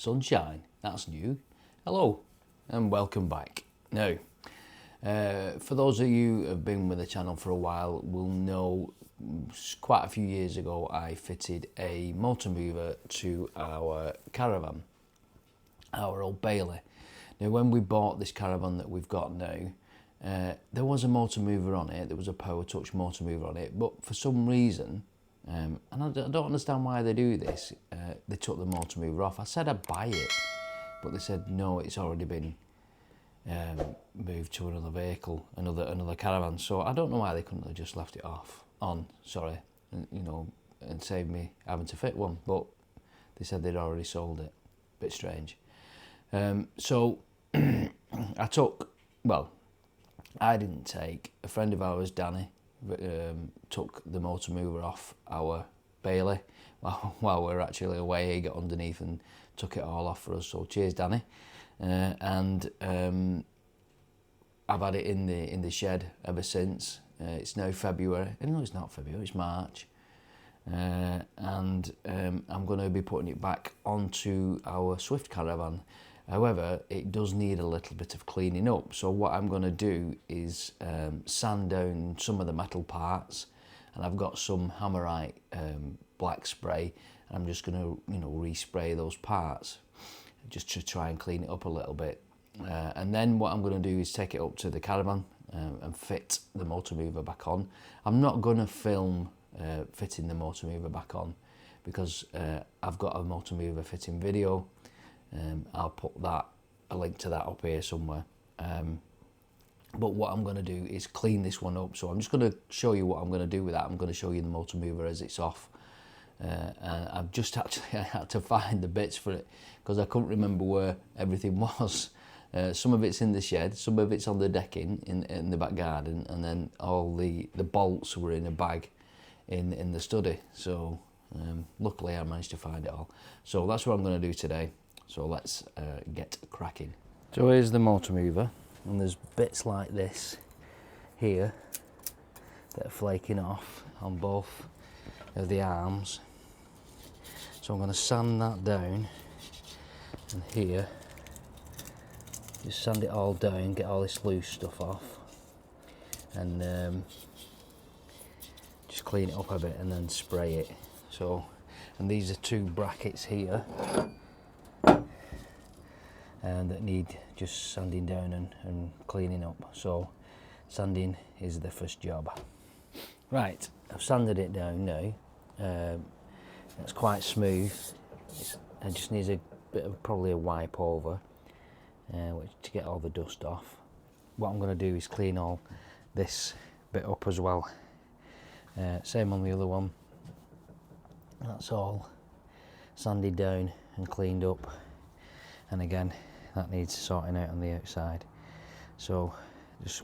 sunshine. That's new. Hello and welcome back. Now, for those of you who have been with the channel for a while will know quite a few years ago I fitted a motor mover to our caravan, our old Bailey. Now when we bought this caravan that we've got now, there was a motor mover on it, there was a power touch motor mover on it, but for some reason, and I don't understand why they do this, they took the motor mover off. I said I'd buy it, but they said no, it's already been moved to another vehicle, another caravan. So I don't know why they couldn't have just left it on, and saved me having to fit one, but they said they'd already sold it. Bit strange. So I didn't take, a friend of ours, Danny, took the motor mover off our Bailey while we were actually away. He got underneath and took it all off for us, so cheers Danny. And I've had it in the shed ever since. It's now February. No, it's not February, it's March. And I'm going to be putting it back onto our Swift caravan. However, it does need a little bit of cleaning up. So what I'm going to do is sand down some of the metal parts, and I've got some Hammerite black spray. And I'm just going to, respray those parts just to try and clean it up a little bit. And then what I'm going to do is take it up to the caravan and fit the motor mover back on. I'm not going to film fitting the motor mover back on because I've got a motor mover fitting video. I'll put a link to that up here somewhere. But what I'm going to do is clean this one up. So I'm just going to show you what I'm going to do with that. I'm going to show you the motor mover as it's off. And I've just actually had to find the bits for it because I couldn't remember where everything was. Some of it's in the shed, some of it's on the decking in the back garden, and then all the bolts were in a bag in the study. So luckily I managed to find it all. So that's what I'm going to do today. So let's get cracking. So here's the motor mover, and there's bits like this here that are flaking off on both of the arms. So I'm going to sand that down, and here just sand it all down, get all this loose stuff off, and just clean it up a bit and then spray it. So, and these are two brackets here and that need just sanding down and cleaning up. So sanding is the first job. Right, I've sanded it down now. It's quite smooth. It just needs a bit of probably a wipe over to get all the dust off. What I'm going to do is clean all this bit up as well. Same on the other one. That's all sanded down and cleaned up. And again, that needs sorting out on the outside. So just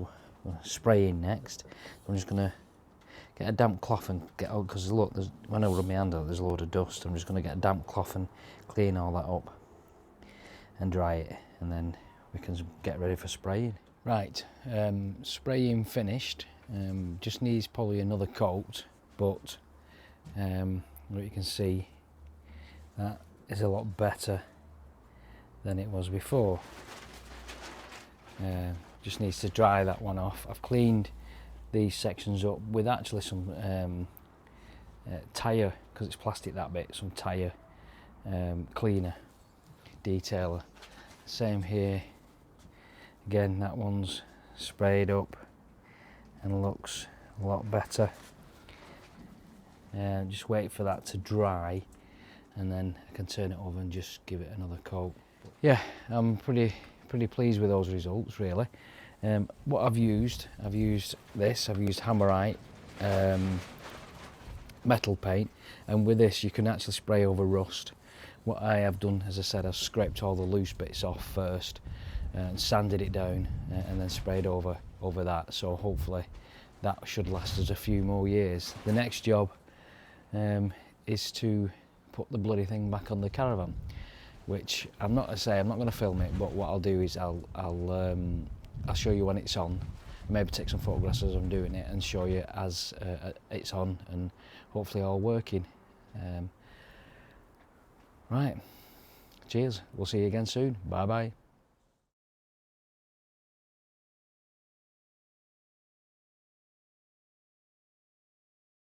spraying next. I'm just going to get a damp cloth and get out, because look, when I rub my hand out there's a load of dust. I'm just going to get a damp cloth and clean all that up and dry it, and then we can get ready for spraying. Right, spraying finished. Just needs probably another coat, but what you can see, that is a lot better than it was before. Just needs to dry that one off. I've cleaned these sections up with actually some tyre, because it's plastic that bit, some tyre cleaner, detailer. Same here, again that one's sprayed up and looks a lot better. Just wait for that to dry and then I can turn it over and just give it another coat. Yeah, I'm pretty pleased with those results really. What I've used this, I've used Hammerite metal paint, and with this you can actually spray over rust. What I have done, as I said, I've scraped all the loose bits off first and sanded it down and then sprayed over that, so hopefully that should last us a few more years. The next job is to put the bloody thing back on the caravan, which I'm not going to film it, but what I'll do is I'll show you when it's on, maybe take some photographs as I'm doing it and show you as it's on and hopefully all working. Right, Cheers. We'll see you again soon. Bye bye.